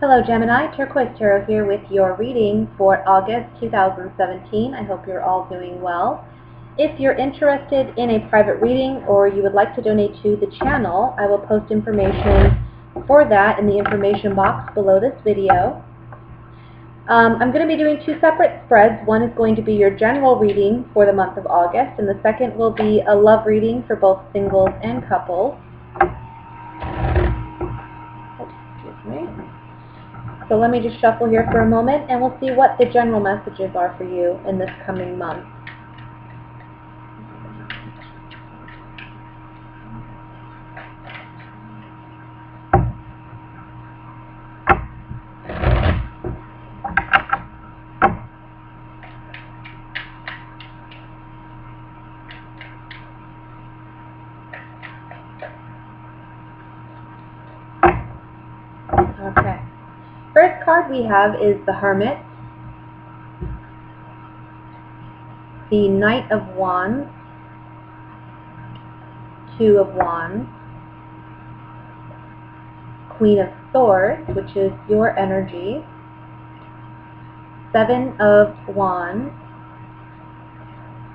Hello Gemini, Turquoise Tarot here with your reading for August 2017. I hope you're all doing well. If you're interested in a private reading or you would like to donate to the channel, I will post information for that in the information box below this video. I'm going to be doing two separate spreads. One is going to be your general reading for the month of August, and the second will be a love reading for both singles and couples. Excuse me. So let me just shuffle here for a moment and we'll see what the general messages are for you in this coming month. Okay. First card we have is the Hermit, the Knight of Wands, Two of Wands, Queen of Swords, which is your energy, Seven of Wands,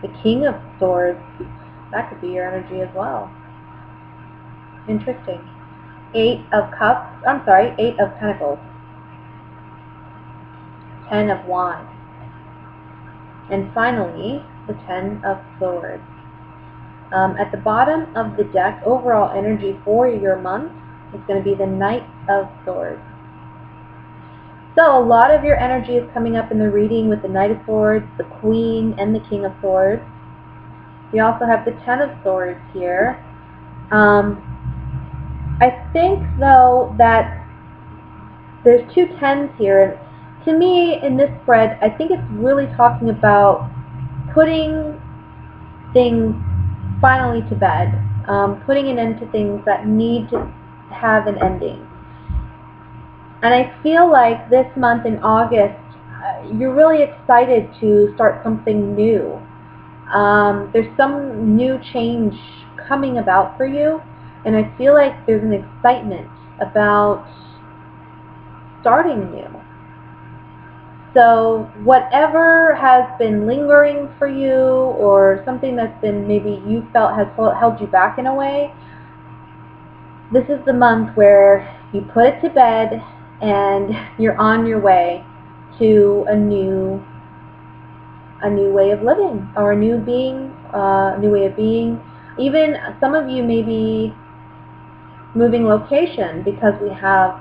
the King of Swords, that could be your energy as well. Interesting. Eight of Pentacles, Ten of Wands, and finally the Ten of Swords. At the bottom of the deck, overall energy for your month is going to be the Knight of Swords. So a lot of your energy is coming up in the reading with the Knight of Swords, the Queen, and the King of Swords. We also have the Ten of Swords here. I think, though, that there's two tens here. To me, in this spread, I think it's really talking about putting things finally to bed, putting an end to things that need to have an ending. And I feel like this month in August, you're really excited to start something new. There's some new change coming about for you, and I feel like there's an excitement about starting new. So whatever has been lingering for you, or something that's been maybe you felt has held you back in a way, this is the month where you put it to bed and you're on your way to a new way of living, or a new way of being. Even some of you may be moving location, because we have,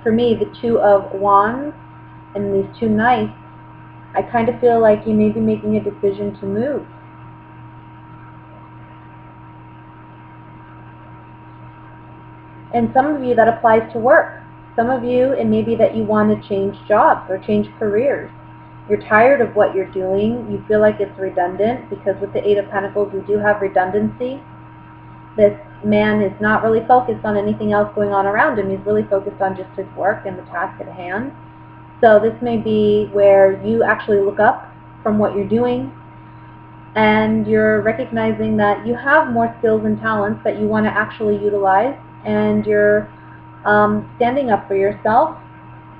for me, the Two of Wands and these two Knights. I kind of feel like you may be making a decision to move. And some of you, that applies to work. Some of you, it may be that you want to change jobs or change careers. You're tired of what you're doing. You feel like it's redundant, because with the Eight of Pentacles, we do have redundancy. This man is not really focused on anything else going on around him. He's really focused on just his work and the task at hand. So this may be where you actually look up from what you're doing, and you're recognizing that you have more skills and talents that you want to actually utilize, and you're standing up for yourself,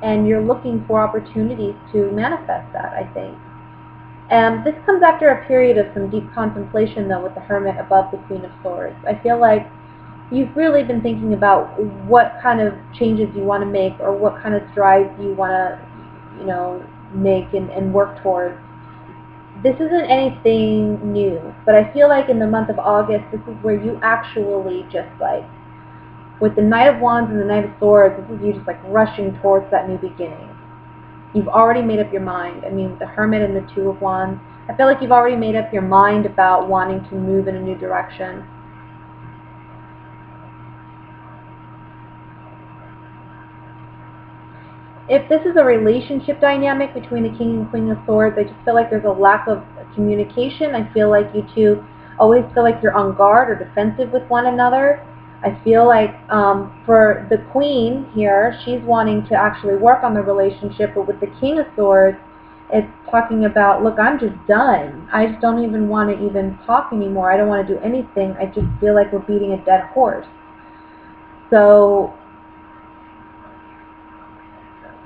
and you're looking for opportunities to manifest that, I think. This comes after a period of some deep contemplation, though, with the Hermit above the Queen of Swords. I feel like you've really been thinking about what kind of changes you want to make, or what kind of strides you want to, make and work towards. This isn't anything new, but I feel like in the month of August, this is where you actually just with the Knight of Wands and the Knight of Swords, this is you just rushing towards that new beginning. You've already made up your mind. I mean, the Hermit and the Two of Wands, I feel like you've already made up your mind about wanting to move in a new direction. If this is a relationship dynamic between the King and Queen of Swords, I just feel like there's a lack of communication. I feel like you two always feel like you're on guard or defensive with one another. I feel like for the Queen here, she's wanting to actually work on the relationship, but with the King of Swords, it's talking about, look, I'm just done. I just don't even want to even talk anymore. I don't want to do anything. I just feel like we're beating a dead horse. So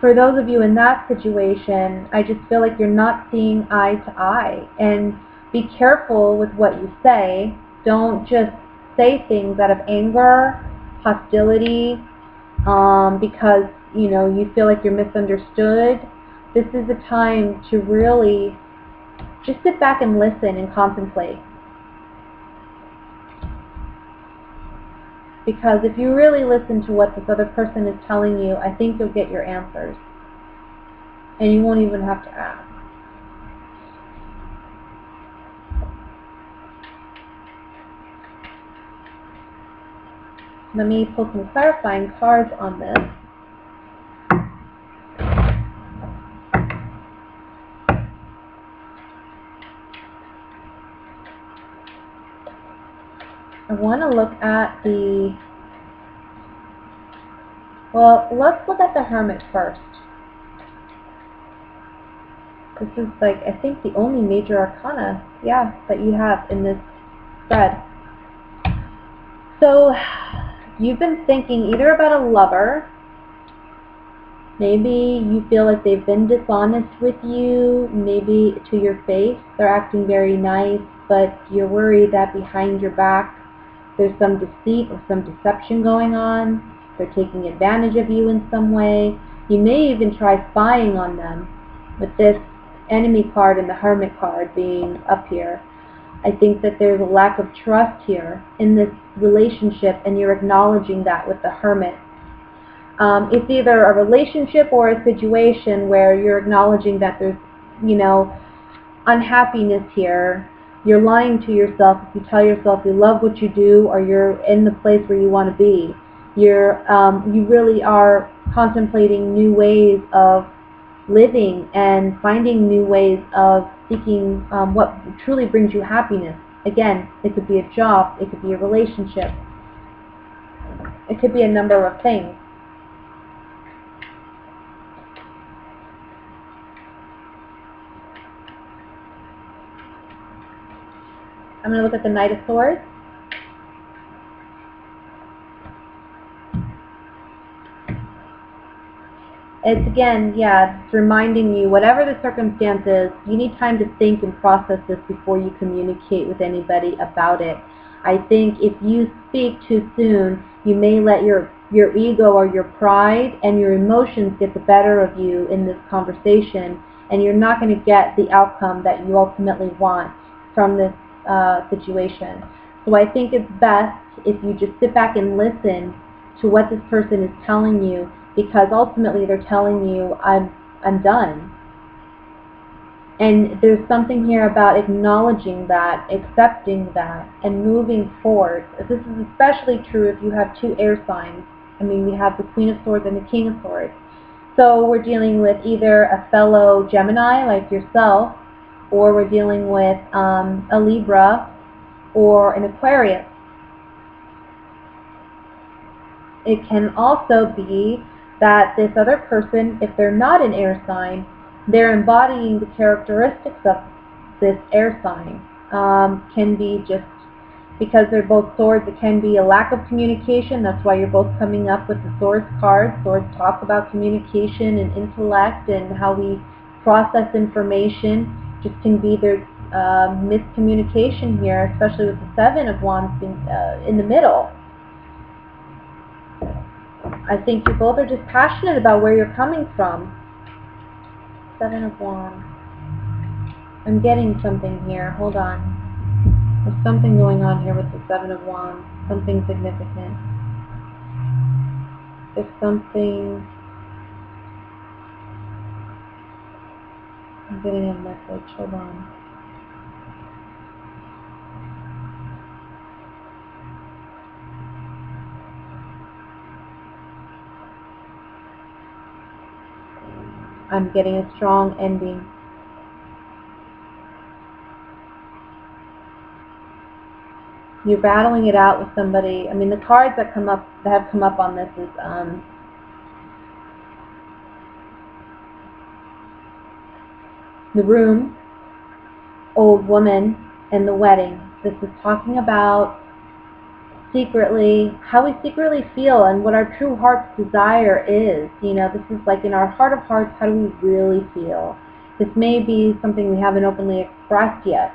for those of you in that situation, I just feel like you're not seeing eye to eye. And be careful with what you say. Don't just say things out of anger, hostility, because you feel like you're misunderstood. This is a time to really just sit back and listen and contemplate. Because if you really listen to what this other person is telling you, I think you'll get your answers. And you won't even have to ask. Let me pull some clarifying cards on this. I want to look at let's look at the Hermit first. This is I think the only major arcana, that you have in this spread. So, you've been thinking either about a lover. Maybe you feel like they've been dishonest with you, maybe to your face. They're acting very nice, but you're worried that behind your back there's some deceit or some deception going on. They're taking advantage of you in some way. You may even try spying on them. With this enemy card and the Hermit card being up here, I think that there's a lack of trust here in this relationship, and you're acknowledging that with the Hermit. It's either a relationship or a situation where you're acknowledging that there's, unhappiness here. You're lying to yourself if you tell yourself you love what you do or you're in the place where you want to be. You really are contemplating new ways of living and finding new ways of seeking what truly brings you happiness. Again, it could be a job, it could be a relationship, it could be a number of things. I'm going to look at the Knight of Swords. It's again, it's reminding you, whatever the circumstance is, you need time to think and process this before you communicate with anybody about it. I think if you speak too soon, you may let your ego or your pride and your emotions get the better of you in this conversation, and you're not going to get the outcome that you ultimately want from this situation. So I think it's best if you just sit back and listen to what this person is telling you, because ultimately they're telling you, I'm done. And there's something here about acknowledging that, accepting that, and moving forward. This is especially true if you have two air signs. I mean, we have the Queen of Swords and the King of Swords. So we're dealing with either a fellow Gemini like yourself, or we're dealing with a Libra or an Aquarius. It can also be that this other person, if they're not an air sign, they're embodying the characteristics of this air sign. Can be just because they're both swords, it can be a lack of communication. That's why you're both coming up with the swords card. Swords talk about communication and intellect and how we process information. Just can be there's miscommunication here, especially with the Seven of Wands being in the middle. I think you both are just passionate about where you're coming from. Seven of Wands. I'm getting something here. Hold on. There's something going on here with the Seven of Wands. Something significant. There's something... I'm getting a message. Hold on. I'm getting a strong ending. You're battling it out with somebody. I mean, the cards that have come up on this is the Room, Old Woman, and the Wedding. This is talking about secretly, how we secretly feel and what our true heart's desire is. You know, this is like in our heart of hearts, how do we really feel? This may be something we haven't openly expressed yet.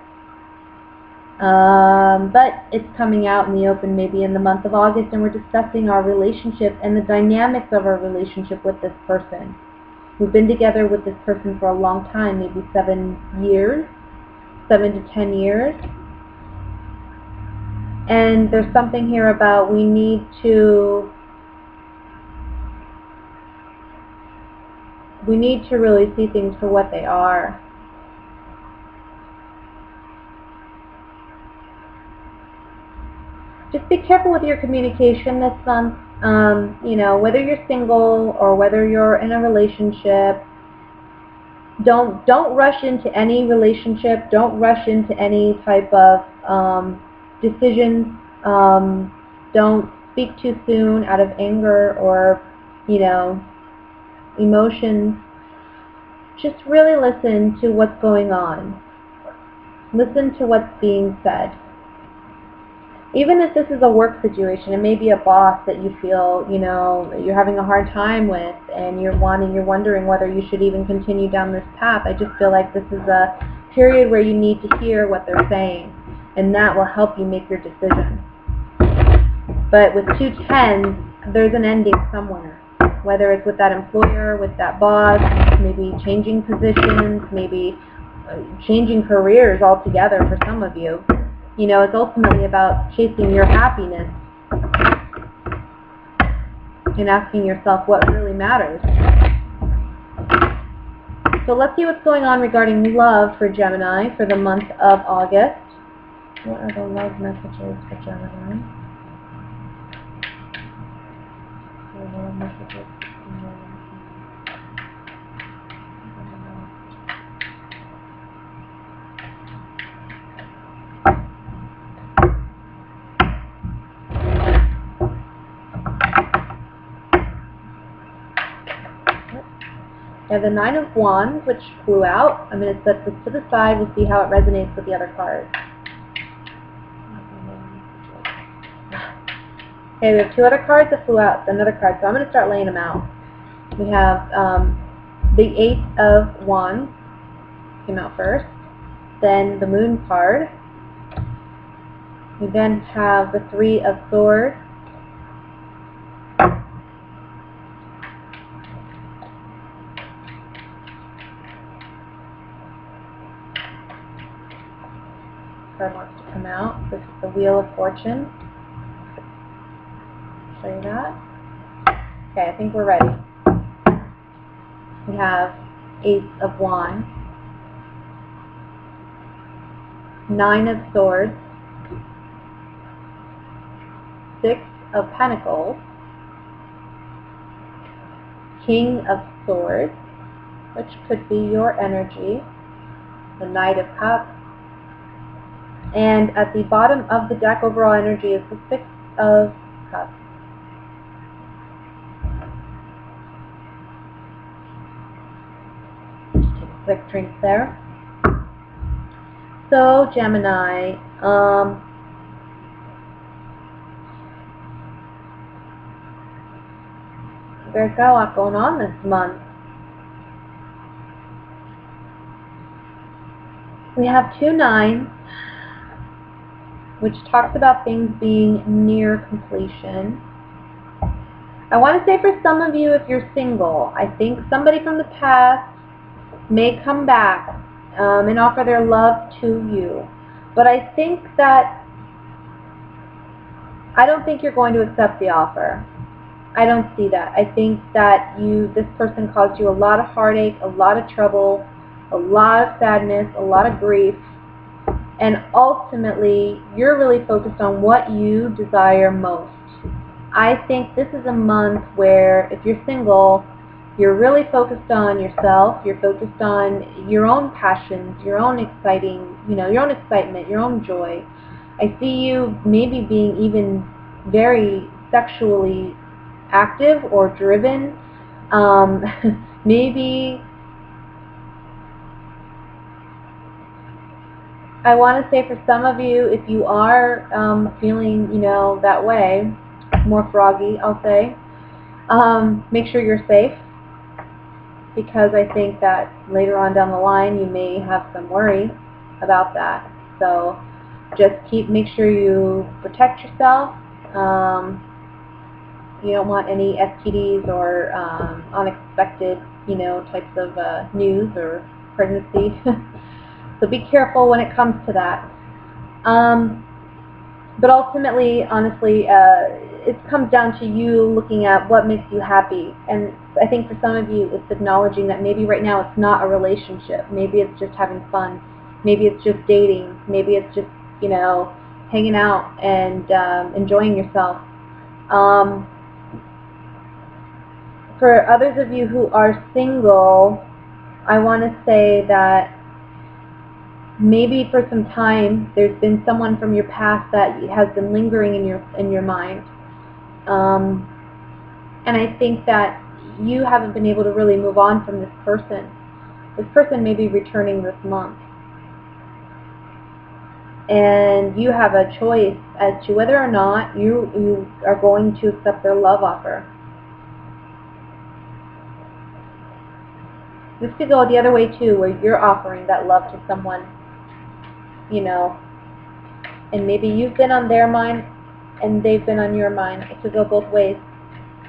But it's coming out in the open maybe in the month of August, and we're discussing our relationship and the dynamics of our relationship with this person. We've been together with this person for a long time, maybe 7 years, 7 to 10 years. And there's something here about we need to really see things for what they are. Just be careful with your communication this month. You know, whether you're single or whether you're in a relationship, don't rush into any relationship. Don't rush into any type of decisions. Don't speak too soon out of anger or, you know, emotions. Just really listen to what's going on. Listen to what's being said. Even if this is a work situation, it may be a boss that you feel, you know, you're having a hard time with, and you're wondering whether you should even continue down this path. I just feel like this is a period where you need to hear what they're saying, and that will help you make your decision. But with 2 tens, there's an ending somewhere. Whether it's with that employer, with that boss, maybe changing positions, maybe changing careers altogether for some of you. You know, it's ultimately about chasing your happiness and asking yourself what really matters. So let's see what's going on regarding love for Gemini for the month of August. What are the love messages for Gemini? I have the 9 of Wands, which flew out. I'm going to set this to the side. We'll see how it resonates with the other cards. Okay, we have 2 other cards that flew out, another card, so I'm going to start laying them out. We have the 8 of Wands came out first, then the Moon card. We then have the 3 of Swords, card wants to come out. This is the Wheel of Fortune. Show you that. Okay, I think we're ready. We have Ace of Wands, 9 of Swords, 6 of Pentacles, King of Swords, which could be your energy, the Knight of Cups, and at the bottom of the deck, overall energy is the 6 of Cups. Just take a quick drink there. So, Gemini, there's got a lot going on this month. We have 2 9s, which talks about things being near completion. I want to say for some of you, if you're single, I think somebody from the past may come back and offer their love to you. But I think that, I don't think you're going to accept the offer. I don't see that. I think that this person caused you a lot of heartache, a lot of trouble, a lot of sadness, a lot of grief. And ultimately, you're really focused on what you desire most. I think this is a month where, if you're single, you're really focused on yourself. You're focused on your own passions, your own your own excitement, your own joy. I see you maybe being even very sexually active or driven. Maybe I want to say for some of you, if you are feeling, that way, more froggy, I'll say, make sure you're safe, because I think that later on down the line you may have some worry about that. So just make sure you protect yourself. You don't want any STDs or unexpected, types of news or pregnancy. So be careful when it comes to that. But ultimately, honestly, it comes down to you looking at what makes you happy. And I think for some of you, it's acknowledging that maybe right now it's not a relationship. Maybe it's just having fun. Maybe it's just dating. Maybe it's just, hanging out and enjoying yourself. For others of you who are single, I want to say that maybe for some time there's been someone from your past that has been lingering in your mind, and I think that you haven't been able to really move on from this person. This person may be returning this month, and you have a choice as to whether or not you are going to accept their love offer. This could go the other way too, where you're offering that love to someone, and maybe you've been on their mind and they've been on your mind. It could go both ways,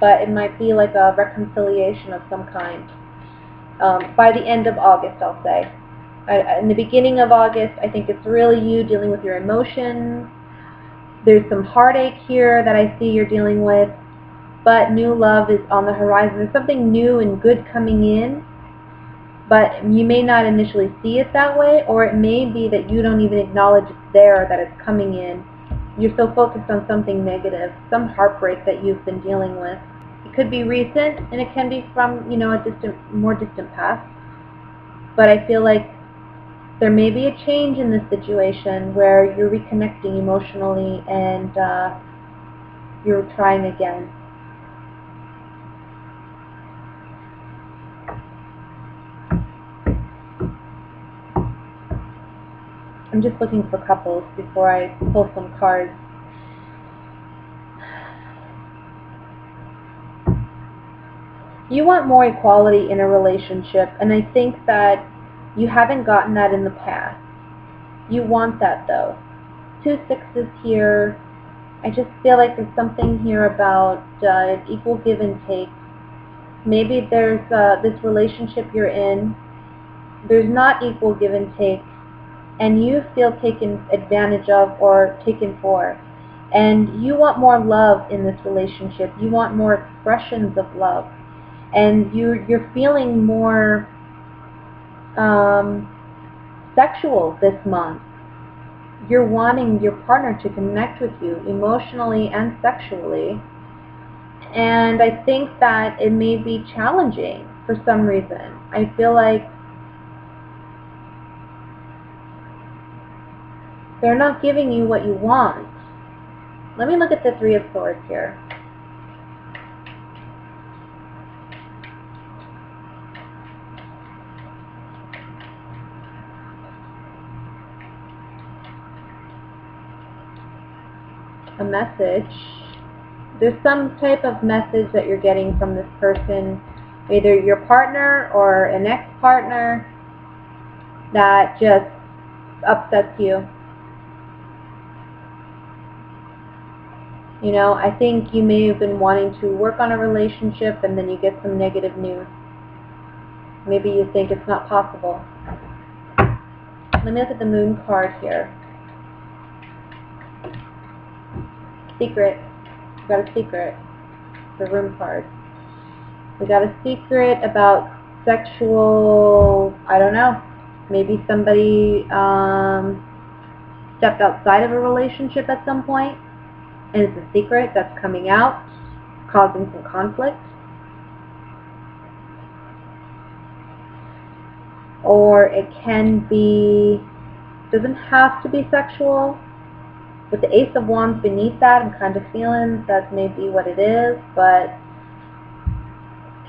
but it might be like a reconciliation of some kind. By the end of August, I'll say. In the beginning of August, I think it's really you dealing with your emotions. There's some heartache here that I see you're dealing with, but new love is on the horizon. There's something new and good coming in, but you may not initially see it that way, or it may be that you don't even acknowledge it's there, that it's coming in. You're so focused on something negative, some heartbreak that you've been dealing with. It could be recent, and it can be from, a more distant past. But I feel like there may be a change in this situation where you're reconnecting emotionally and you're trying again. I'm just looking for couples before I pull some cards. You want more equality in a relationship, and I think that you haven't gotten that in the past. You want that, though. 2 sixes here. I just feel like there's something here about equal give and take. Maybe there's this relationship you're in. There's not equal give and take, and you feel taken advantage of or taken for. And you want more love in this relationship. You want more expressions of love. And you're feeling more sexual this month. You're wanting your partner to connect with you emotionally and sexually. And I think that it may be challenging for some reason. I feel like they're not giving you what you want. Let me look at the Three of Swords here. A message. There's some type of message that you're getting from this person, either your partner or an ex-partner, that just upsets you. I think you may have been wanting to work on a relationship and then you get some negative news. Maybe you think it's not possible. Let me look at the Moon card here. Secret. We got a secret. The Room card. We got a secret about sexual, I don't know, maybe somebody stepped outside of a relationship at some point, and it's a secret that's coming out, causing some conflict. Or it can be, doesn't have to be sexual. With the Ace of Wands beneath that, I'm kind of feeling that may be what it is, but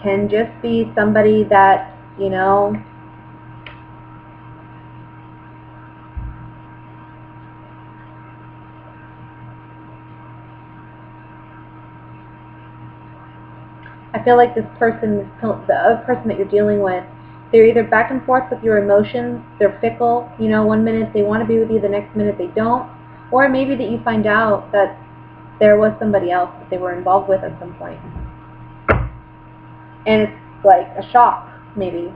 can just be somebody that, I feel like this person, the other person that you're dealing with, they're either back and forth with your emotions, they're fickle, you know, one minute they want to be with you, the next minute they don't, or maybe that you find out that there was somebody else that they were involved with at some point. And it's like a shock, maybe.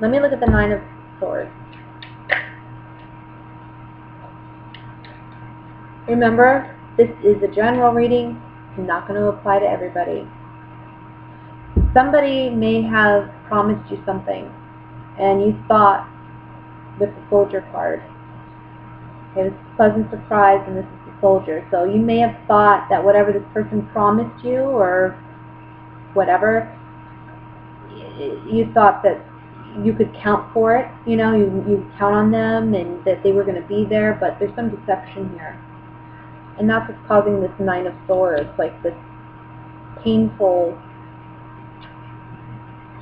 Let me look at the Nine of Swords. Remember, this is a general reading. It's not going to apply to everybody. Somebody may have promised you something, and you thought, with the Soldier card, okay, this is a pleasant surprise, and this is the Soldier. So you may have thought that whatever this person promised you, or whatever, you thought that you could count for it. You know, you count on them, and that they were going to be there, but there's some deception here. And that's what's causing this Nine of Swords, like this painful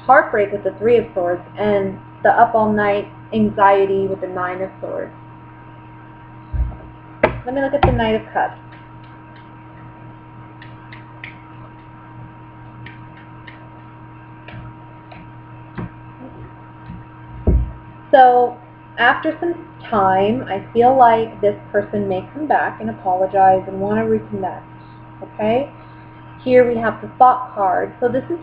heartbreak with the Three of Swords, and the up all night anxiety with the Nine of Swords. Let me look at the Knight of Cups. So, after some time, I feel like this person may come back and apologize and want to reconnect. Okay? Here we have the Thought card. So this is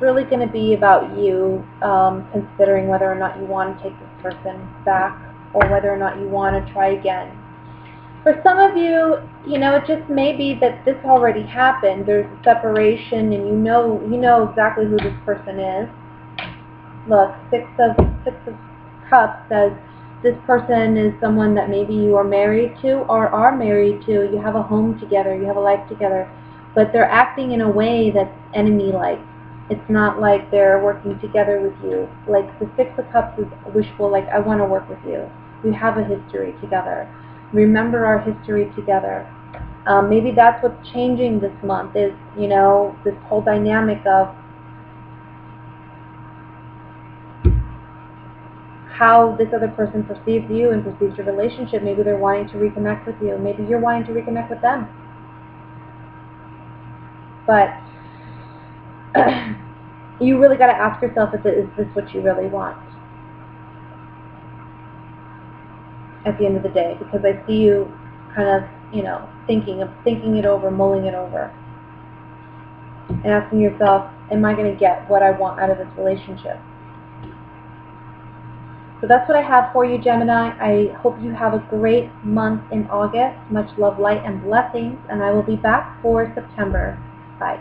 really going to be about you considering whether or not you want to take this person back, or whether or not you want to try again. For some of you, you know, it just may be that this already happened. There's a separation, and you know exactly who this person is. Look, Six of Cups says this person is someone that maybe you are married to or are married to. You have a home together, you have a life together, but they're acting in a way that's enemy-like. It's not like they're working together with you. Like the Six of Cups is wishful, like I want to work with you. We have a history together. Remember our history together. Maybe that's what's changing this month is, you know, this whole dynamic of how this other person perceives you and perceives your relationship. Maybe they're wanting to reconnect with you. Maybe you're wanting to reconnect with them. But you really got to ask yourself, is this what you really want at the end of the day? Because I see you kind of, you know, thinking it over, mulling it over, and asking yourself, am I going to get what I want out of this relationship? So that's what I have for you, Gemini. I hope you have a great month in August. Much love, light, and blessings, and I will be back for September. Bye.